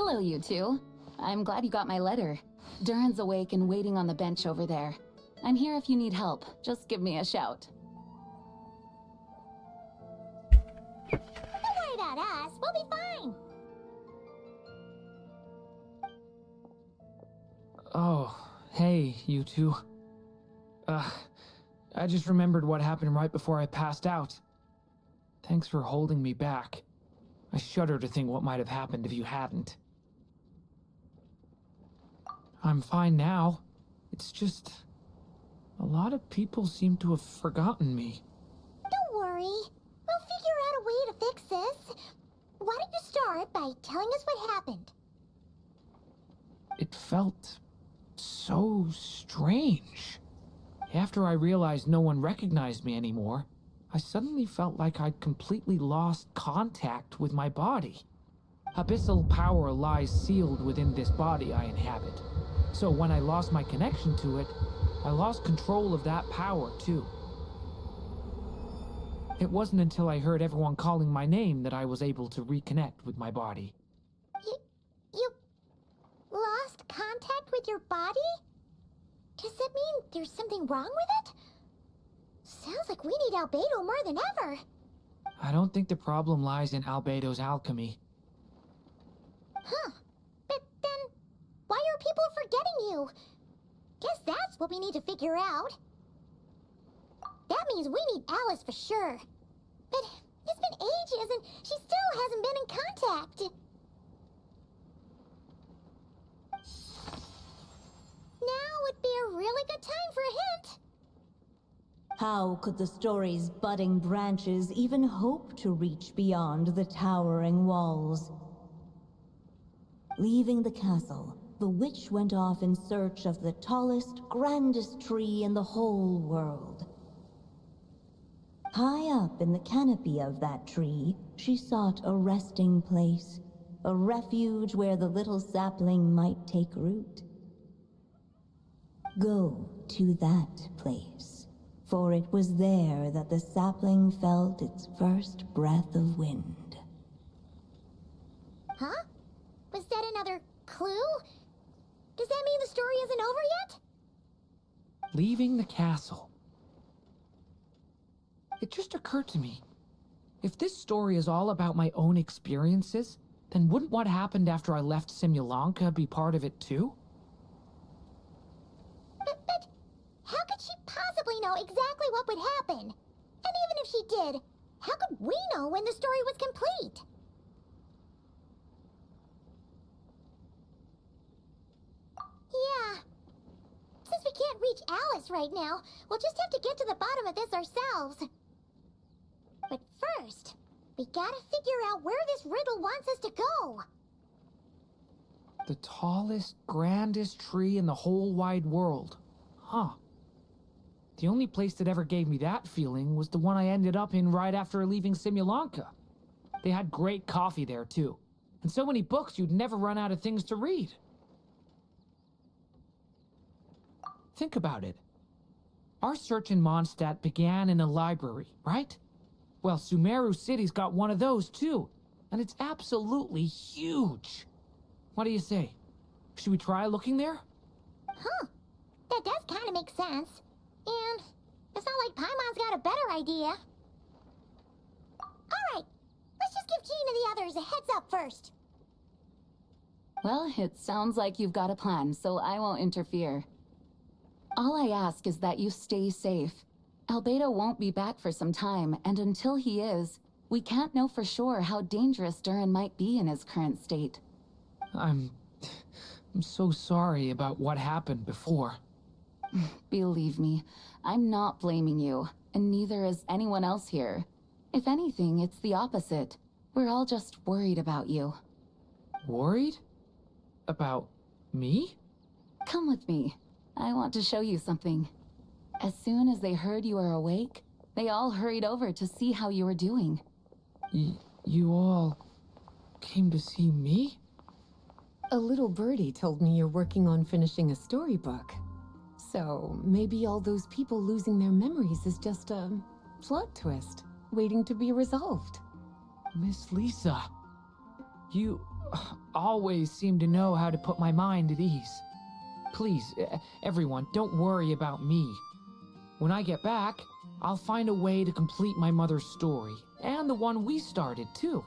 Hello, you two. I'm glad you got my letter. Durin's awake and waiting on the bench over there. I'm here if you need help. Just give me a shout. Don't worry about us. We'll be fine. Oh, hey, you two. I just remembered what happened right before I passed out. Thanks for holding me back. I shudder to think what might have happened if you hadn't. I'm fine now. It's just... a lot of people seem to have forgotten me. Don't worry. We'll figure out a way to fix this. Why don't you start by telling us what happened? It felt so strange. After I realized no one recognized me anymore, I suddenly felt like I'd completely lost contact with my body. Abyssal power lies sealed within this body I inhabit. So when I lost my connection to it, I lost control of that power too. It wasn't until I heard everyone calling my name that I was able to reconnect with my body. You lost contact with your body? Does that mean there's something wrong with it? Sounds like we need Albedo more than ever. I don't think the problem lies in Albedo's alchemy. Huh. But then, why are people forgetting you? Guess that's what we need to figure out. That means we need Alice for sure. But it's been ages and she still hasn't been in contact. Now would be a really good time for a hint. How could the story's budding branches even hope to reach beyond the towering walls? Leaving the castle, the witch went off in search of the tallest, grandest tree in the whole world. High up in the canopy of that tree, she sought a resting place, a refuge where the little sapling might take root. Go to that place, for it was there that the sapling felt its first breath of wind. Huh? Was that another clue? Does that mean the story isn't over yet? Leaving the castle. It just occurred to me. If this story is all about my own experiences, then wouldn't what happened after I left Simulanka be part of it too? But how could she possibly know exactly what would happen? And even if she did, how could we know when the story was complete? Yeah. Since we can't reach Alice right now, we'll just have to get to the bottom of this ourselves. But first, we gotta figure out where this riddle wants us to go. The tallest, grandest tree in the whole wide world. Huh. The only place that ever gave me that feeling was the one I ended up in right after leaving Simulanka. They had great coffee there too, and so many books you'd never run out of things to read. Think about it. Our search in Mondstadt began in a library, right? Well, Sumeru City's got one of those too, and it's absolutely huge. What do you say? Should we try looking there? Huh. That does kind of make sense. And it's not like Paimon's got a better idea. Alright, let's just give Jean and the others a heads up first. Well, it sounds like you've got a plan, so I won't interfere. All I ask is that you stay safe. Albedo won't be back for some time, and until he is, we can't know for sure how dangerous Durin might be in his current state. I'm so sorry about what happened before. Believe me, I'm not blaming you, and neither is anyone else here. If anything, it's the opposite. We're all just worried about you. Worried? About me? Come with me. I want to show you something. As soon as they heard you were awake, they all hurried over to see how you were doing. You all came to see me? A little birdie told me you're working on finishing a storybook. So maybe all those people losing their memories is just a plot twist, waiting to be resolved. Miss Lisa, you... always seem to know how to put my mind at ease. Please, everyone, don't worry about me. When I get back, I'll find a way to complete my mother's story, and the one we started, too.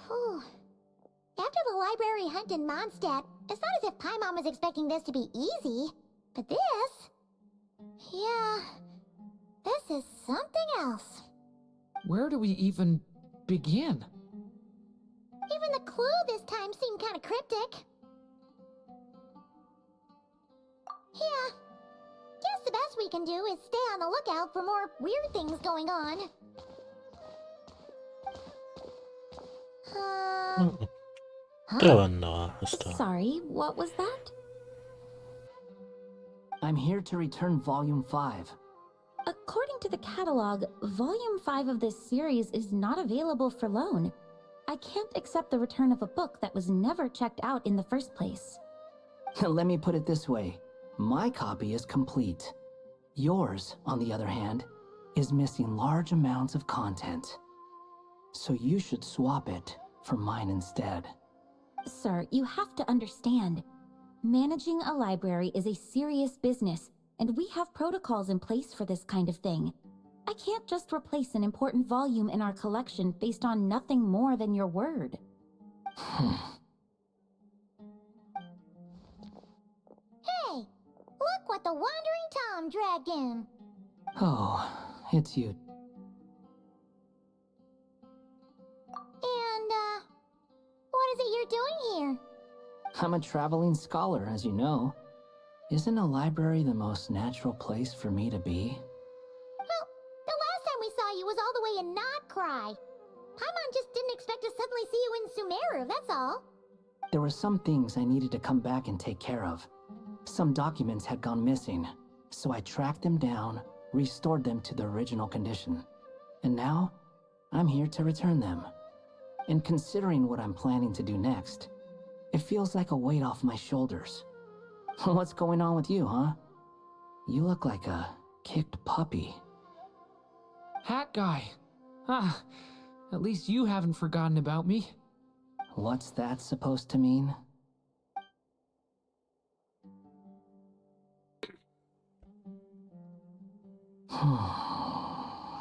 Whew. After the library hunt in Mondstadt, it's not as if Paimon was expecting this to be easy. But this... yeah... this is something else. Where do we even begin? Even the clue this time seemed kind of cryptic. Yeah. Guess the best we can do is stay on the lookout for more weird things going on. Grabando esto. Sorry, what was that? I'm here to return Volume 5. According to the catalog, Volume 5 of this series is not available for loan. I can't accept the return of a book that was never checked out in the first place. Let me put it this way. My copy is complete. Yours, on the other hand, is missing large amounts of content. So you should swap it for mine instead. Sir, you have to understand. Managing a library is a serious business, and we have protocols in place for this kind of thing. I can't just replace an important volume in our collection based on nothing more than your word. Hey! Look what the Wandering Tom dragged in! Oh, it's you. And, what is it you're doing here? I'm a traveling scholar, as you know. Isn't a library the most natural place for me to be? Well, the last time we saw you was all the way in Nodcry. Paimon just didn't expect to suddenly see you in Sumeru, that's all. There were some things I needed to come back and take care of. Some documents had gone missing, so I tracked them down, restored them to their original condition. And now, I'm here to return them. And considering what I'm planning to do next, it feels like a weight off my shoulders. What's going on with you, huh? You look like a kicked puppy. Hat guy. Ah, at least you haven't forgotten about me. What's that supposed to mean?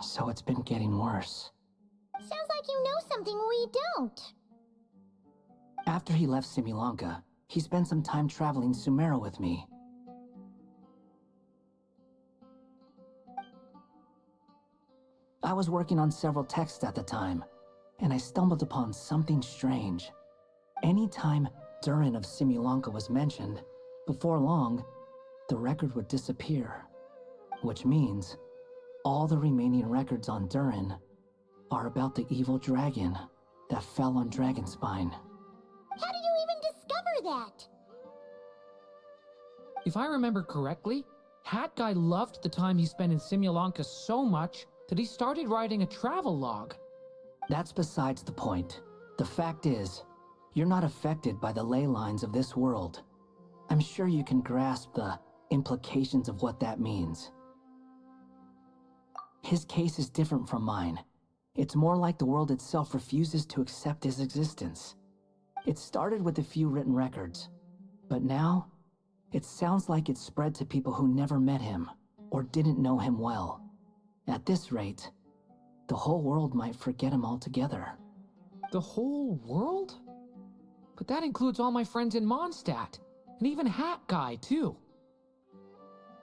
So it's been getting worse. Sounds like you know something we don't. After he left Simulanka, he spent some time traveling Sumeru with me. I was working on several texts at the time, and I stumbled upon something strange. Anytime Durin of Simulanka was mentioned, before long, the record would disappear. Which means, all the remaining records on Durin are about the evil dragon that fell on Dragonspine. How did you even discover that? If I remember correctly, Hat Guy loved the time he spent in Simulanka so much that he started writing a travel log. That's besides the point. The fact is, you're not affected by the ley lines of this world. I'm sure you can grasp the implications of what that means. His case is different from mine. It's more like the world itself refuses to accept his existence. It started with a few written records, but now it sounds like it's spread to people who never met him or didn't know him well. At this rate, the whole world might forget him altogether. The whole world? But that includes all my friends in Mondstadt, and even Hat Guy, too.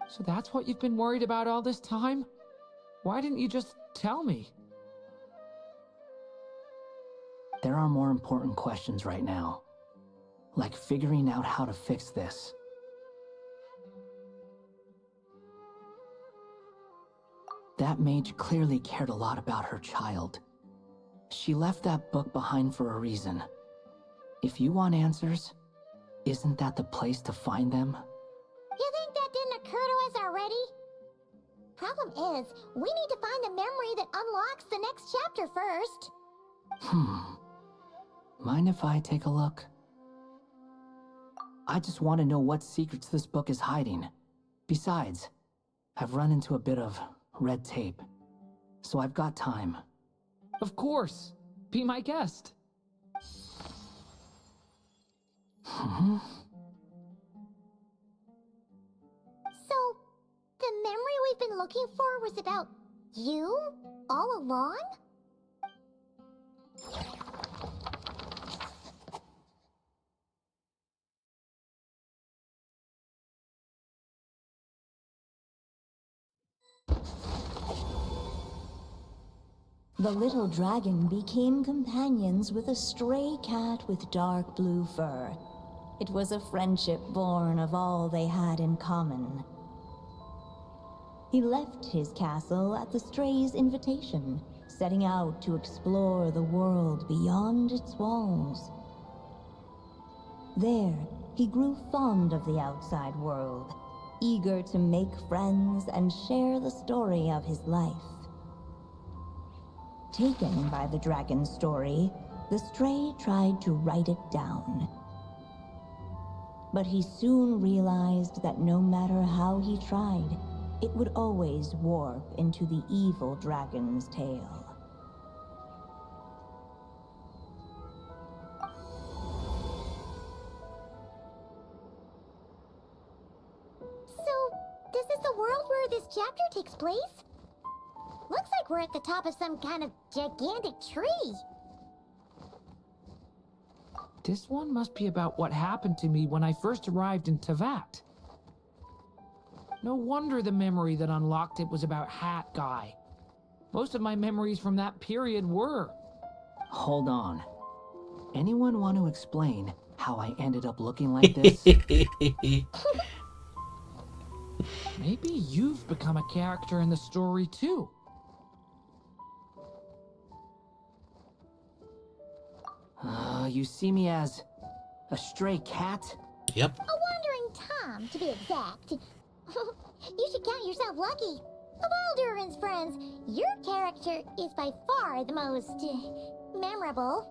So that's what you've been worried about all this time? Why didn't you just tell me? There are more important questions right now, like figuring out how to fix this. That mage clearly cared a lot about her child. She left that book behind for a reason. If you want answers, isn't that the place to find them? You think that didn't occur to us already? Problem is, we need to find the memory that unlocks the next chapter first. Mind if I take a look? I just want to know what secrets this book is hiding. Besides, I've run into a bit of red tape, so I've got time. Of course. Be my guest. So, the memory we've been looking for was about you? All along? The little dragon became companions with a stray cat with dark blue fur. It was a friendship born of all they had in common. He left his castle at the stray's invitation, setting out to explore the world beyond its walls. There, he grew fond of the outside world, eager to make friends and share the story of his life. Taken by the dragon's story, the stray tried to write it down. But he soon realized that no matter how he tried, it would always warp into the evil dragon's tale. So, this is the world where this chapter takes place? Looks like we're at the top of some kind of gigantic tree. This one must be about what happened to me when I first arrived in Teyvat. No wonder the memory that unlocked it was about Hat Guy. Most of my memories from that period were. Hold on. Anyone want to explain how I ended up looking like this? Maybe you've become a character in the story too. You see me as a stray cat? Yep. A wandering Tom, to be exact. You should count yourself lucky. Of all Durin's friends, your character is by far the most memorable.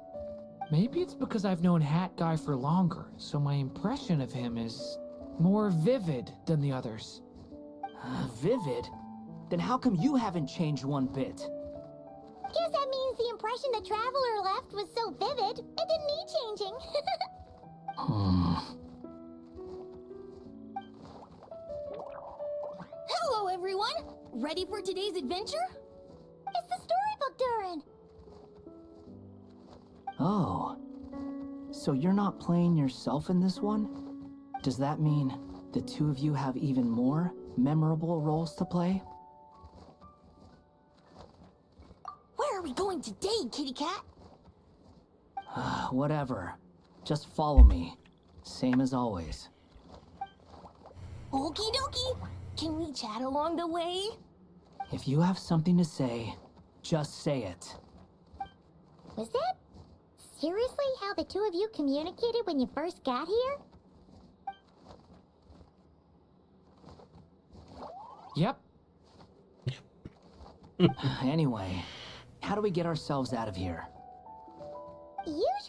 Maybe it's because I've known Hat Guy for longer, so my impression of him is more vivid than the others. Vivid? Then how come you haven't changed one bit? Guess that means the impression the Traveler left was so vivid, it didn't need changing. Hello, everyone! Ready for today's adventure? It's the storybook, Durin. Oh. So you're not playing yourself in this one? Does that mean the two of you have even more memorable roles to play? Where are we going today, kitty cat? Whatever. Just follow me. Same as always. Okie dokie! Can we chat along the way? If you have something to say, just say it. Was that seriously how the two of you communicated when you first got here? Yep. Anyway, how do we get ourselves out of here? Usually